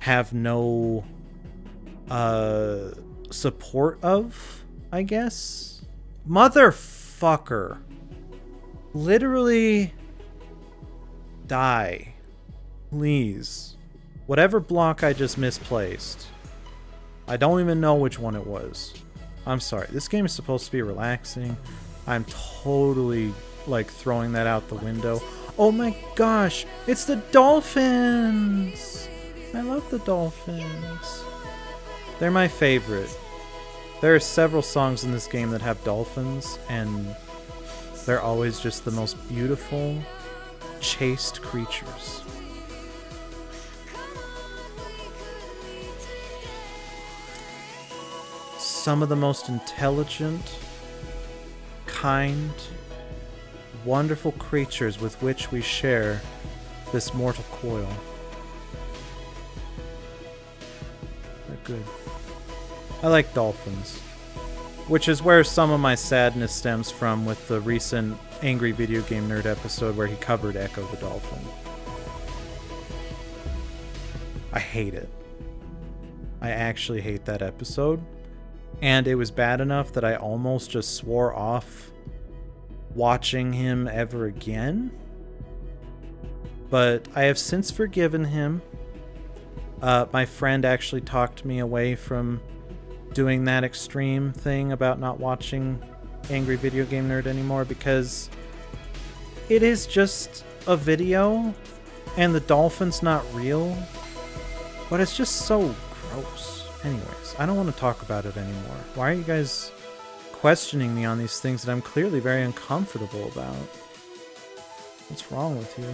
have no support of, I guess. Motherfucker. Literally die. Please. Whatever block I just misplaced. I don't even know which one it was. I'm sorry. This game is supposed to be relaxing. I'm totally, throwing that out the window. Oh my gosh! It's the dolphins! I love the dolphins. They're my favorite. There are several songs in this game that have dolphins, and they're always just the most beautiful, chaste creatures. Some of the most intelligent, kind, wonderful creatures with which we share this mortal coil. They're good. I like dolphins, which is where some of my sadness stems from with the recent Angry Video Game Nerd episode where he covered Echo the Dolphin. I hate it. I actually hate that episode. And it was bad enough that I almost just swore off watching him ever again. But I have since forgiven him. My friend actually talked me away from doing that extreme thing about not watching Angry Video Game Nerd anymore, because it is just a video and the dolphin's not real. But it's just so gross. Anyways, I don't want to talk about it anymore. Why are you guys questioning me on these things that I'm clearly very uncomfortable about? What's wrong with you?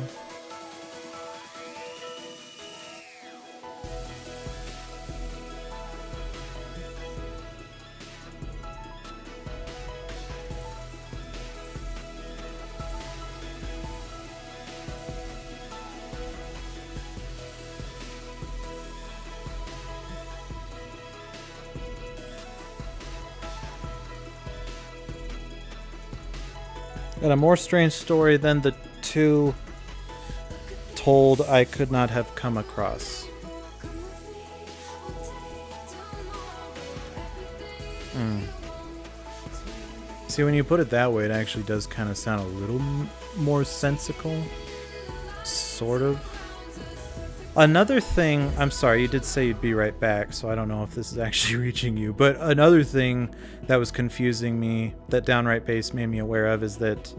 Got a more strange story than the two told I could not have come across. See, when you put it that way, it actually does kind of sound a little more sensical. Sort of. Another thing, I'm sorry, you did say you'd be right back, so I don't know if this is actually reaching you, but another thing that was confusing me, that Downright Bass made me aware of, is that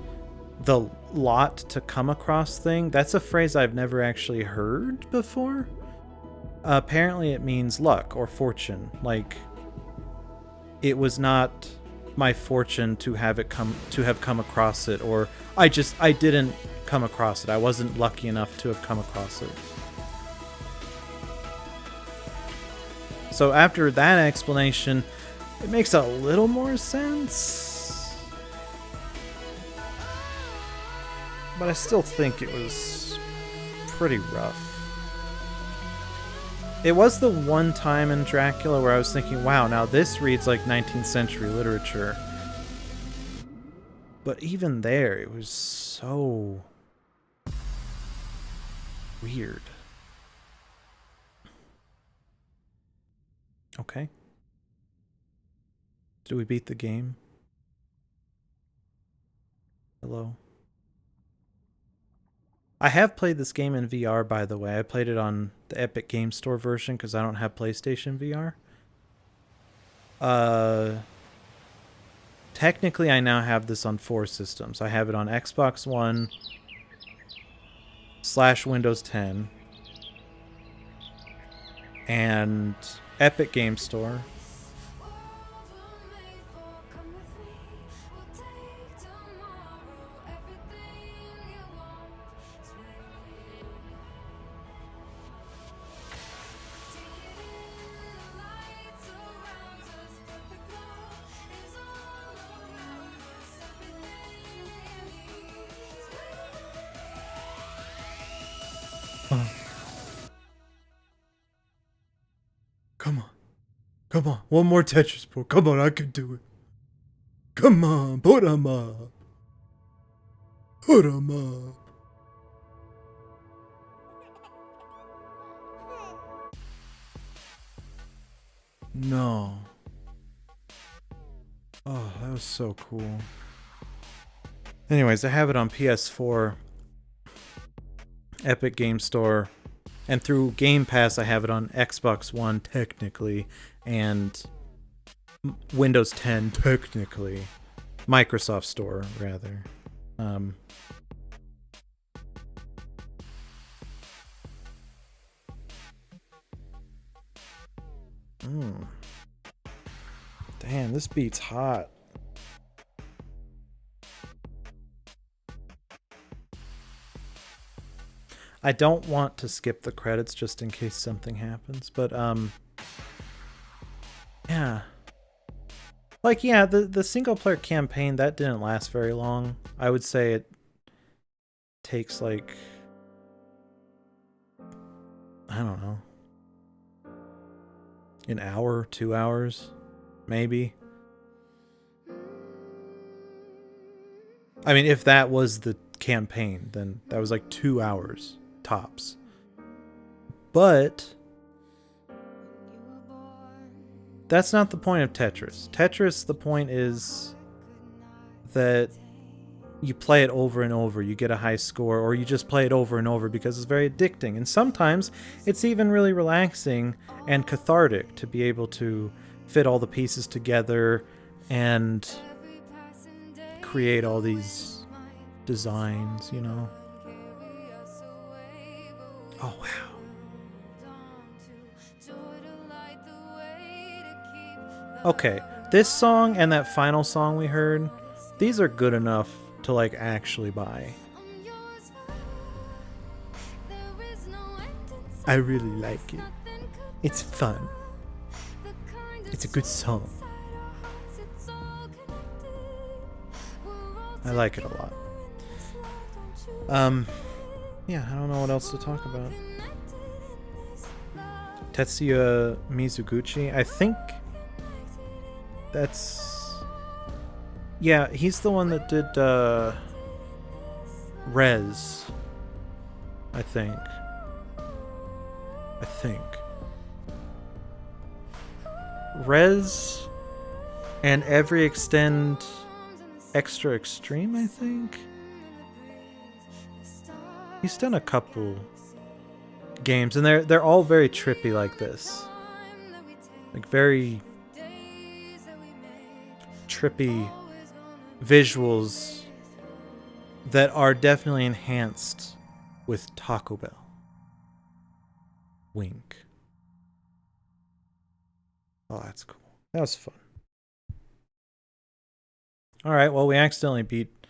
the lot to come across thing, that's a phrase I've never actually heard before. Apparently it means luck or fortune. Like, it was not my fortune to have come across it, or I didn't come across it. I wasn't lucky enough to have come across it. So after that explanation, it makes a little more sense. But I still think it was pretty rough. It was the one time in Dracula where I was thinking, wow, now this reads like 19th century literature. But even there, it was so weird. Okay. Did we beat the game? Hello? I have played this game in VR, by the way. I played it on the Epic Game Store version because I don't have PlayStation VR. Technically, I now have this on 4 systems. I have it on Xbox One / Windows 10 and Epic Game Store. Come on. Come on. One more Tetris board. Come on, I can do it. Come on, put 'em up. Put 'em up. No. Oh, that was so cool. Anyways, I have it on PS4, Epic Game Store, and through Game Pass I have it on Xbox One technically, and Windows 10 technically. Microsoft Store, rather. Damn, this beat's hot. I don't want to skip the credits just in case something happens, but yeah. Like, yeah, the single player campaign, that didn't last very long. I would say it takes like, I don't know, an hour, 2 hours, maybe. I mean, if that was the campaign, then that was like 2 hours tops. But that's not the point of Tetris. Tetris, the point is that you play it over and over, you get a high score, or you just play it over and over because it's very addicting. And sometimes it's even really relaxing and cathartic to be able to fit all the pieces together and create all these designs, you know? Oh, wow. Okay, this song and that final song we heard, these are good enough to like actually buy. I really like it. It's fun. It's a good song. I like it a lot. Yeah, I don't know what else to talk about. Tetsuya Mizuguchi, I think that's... Yeah, he's the one that did, Rez. I think. Rez and Every Extend Extra Extreme, I think? He's done a couple games, and they're all very trippy like this. Like, very trippy visuals that are definitely enhanced with Taco Bell. Wink. Oh, that's cool. That was fun. Alright, well, we accidentally beat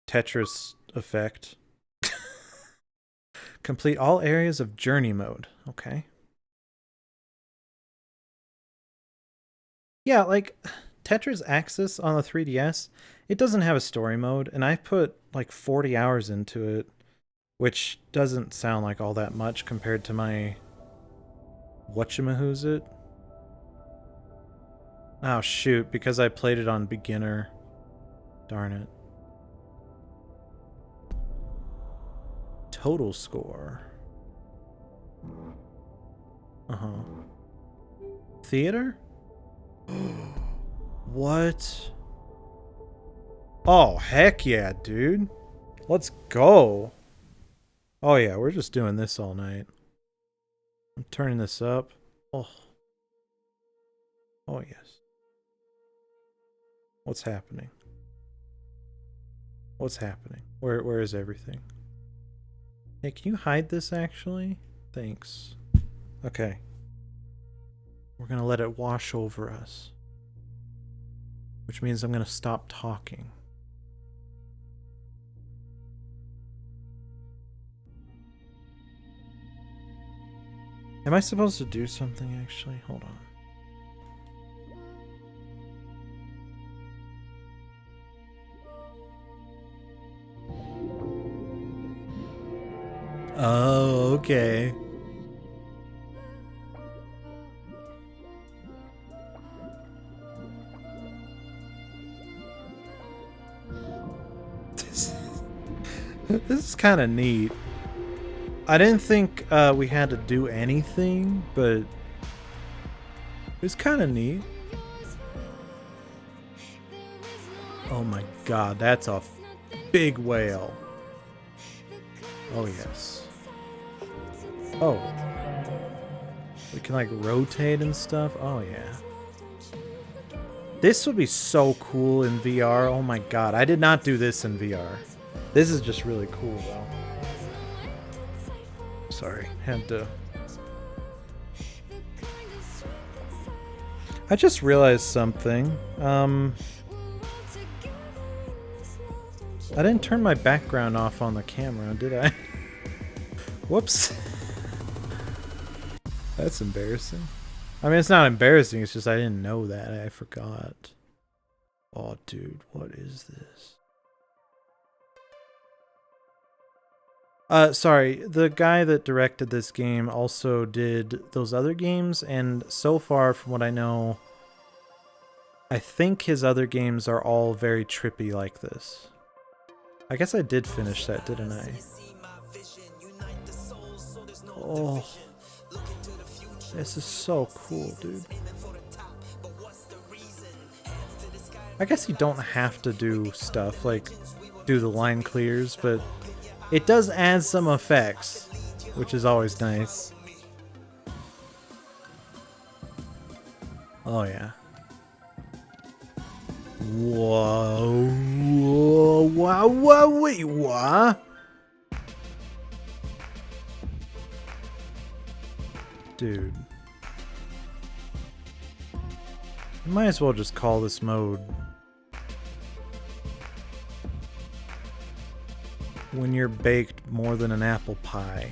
Tetris Effect. Complete all areas of journey mode. Okay. Yeah, like, Tetris Axis on the 3DS, it doesn't have a story mode, and I put like 40 hours into it, which doesn't sound like all that much compared to my whatchamahoosit. Oh shoot, because I played it on beginner. Darn it. Total score. Uh-huh. Theater? What? Oh, heck yeah, dude. Let's go. Oh yeah, we're just doing this all night. I'm turning this up. Oh. Oh yes. What's happening? What's happening? Where is everything? Hey, can you hide this actually? Thanks. Okay. We're gonna let it wash over us. Which means I'm gonna stop talking. Am I supposed to do something actually? Hold on. Oh, okay. This is kind of neat. I didn't think we had to do anything, but it's kind of neat. Oh my god, that's a big whale. Oh yes. Oh. We can like rotate and stuff. Oh yeah. This would be so cool in VR. Oh my god, I did not do this in VR. This is just really cool though. Sorry, had to. I just realized something. I didn't turn my background off on the camera, did I? Whoops. That's embarrassing. I mean, it's not embarrassing, it's just I didn't know that. I forgot. Oh, dude, what is this? Sorry, the guy that directed this game also did those other games, and so far, from what I know, I think his other games are all very trippy like this. I guess I did finish that, didn't I? Oh, this is so cool, dude. I guess you don't have to do stuff like do the line clears, but it does add some effects, which is always nice. Oh yeah. Whoa, whoa, wow, whoa, wait, what? Dude. You might as well just call this mode when you're baked more than an apple pie.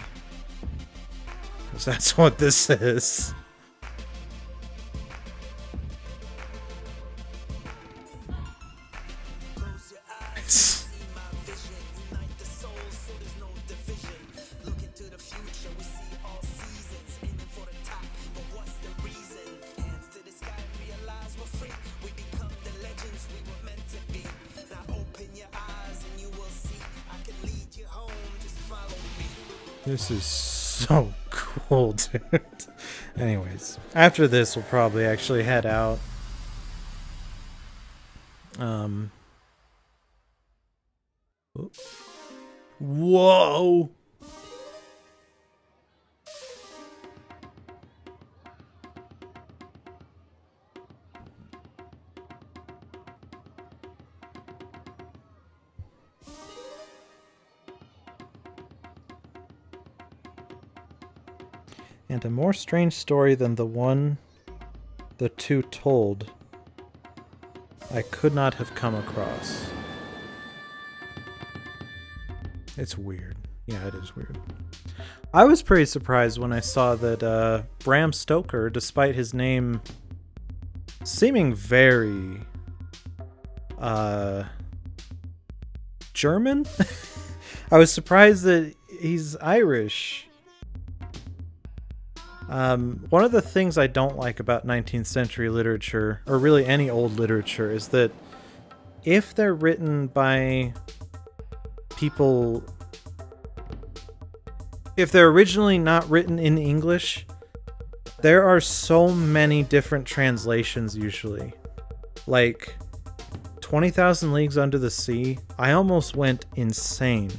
Because that's what this is. This is so cool, dude. Anyways, after this, we'll probably actually head out. Whoa! And a more strange story than the one the two told, I could not have come across. It's weird. Yeah, it is weird. I was pretty surprised when I saw that Bram Stoker, despite his name seeming very German, I was surprised that he's Irish. One of the things I don't like about 19th century literature, or really any old literature, is that if they're written by people if they're originally not written in English, there are so many different translations usually. Like 20,000 Leagues Under the Sea, I almost went insane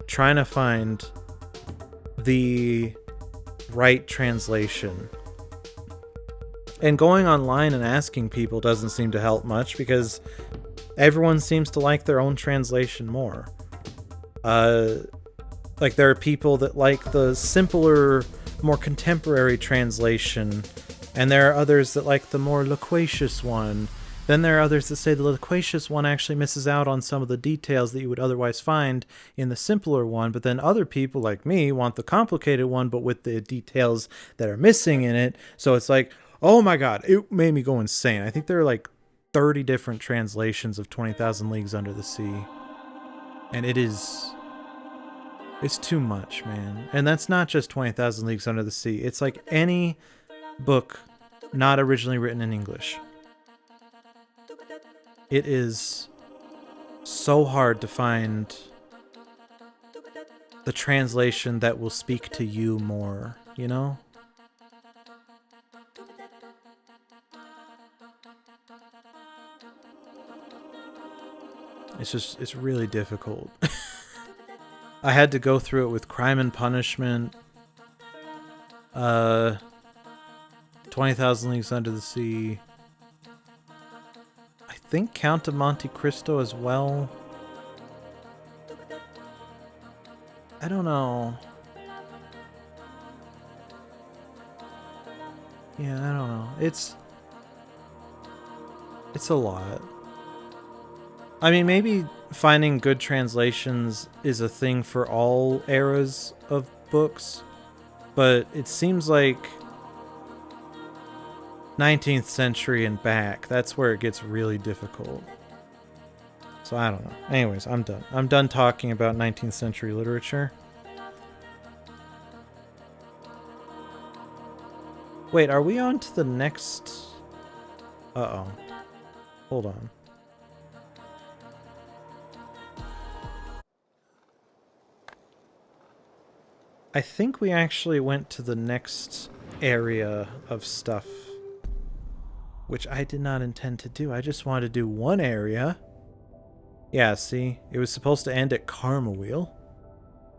trying to find the right translation. And going online and asking people doesn't seem to help much because everyone seems to like their own translation more. Like there are people that like the simpler, more contemporary translation, and there are others that like the more loquacious one. Then there are others that say the loquacious one actually misses out on some of the details that you would otherwise find in the simpler one, but then other people like me want the complicated one but with the details that are missing in it. So it's like, oh my god, it made me go insane. I think there are like 30 different translations of 20,000 Leagues Under the Sea. And it's too much, man. And that's not just 20,000 Leagues Under the Sea. It's like any book not originally written in English. It is so hard to find the translation that will speak to you more, you know? It's really difficult. I had to go through it with Crime and Punishment, 20,000 Leagues Under the Sea. I think Count of Monte Cristo as well. I don't know. Yeah, I don't know. It's a lot. I mean, maybe finding good translations is a thing for all eras of books, but it seems like 19th century and back, that's where it gets really difficult. So I don't know. Anyways, I'm done. I'm done talking about 19th century literature. Wait, are we on to the next... Uh-oh. Hold on. I think we actually went to the next area of stuff, which I did not intend to do. I just wanted to do one area. Yeah, see? It was supposed to end at Karma Wheel.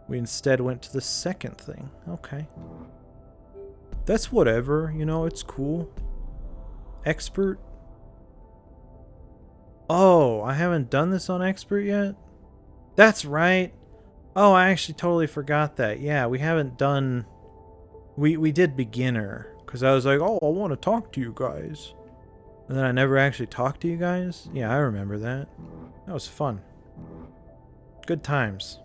We instead went to the second thing. Okay. That's whatever, you know, it's cool. Expert? Oh, I haven't done this on Expert yet? That's right. Oh, I actually totally forgot that. Yeah, we haven't done... We did Beginner, because I was like, oh, I want to talk to you guys. And then I never actually talked to you guys? Yeah, I remember that. That was fun. Good times.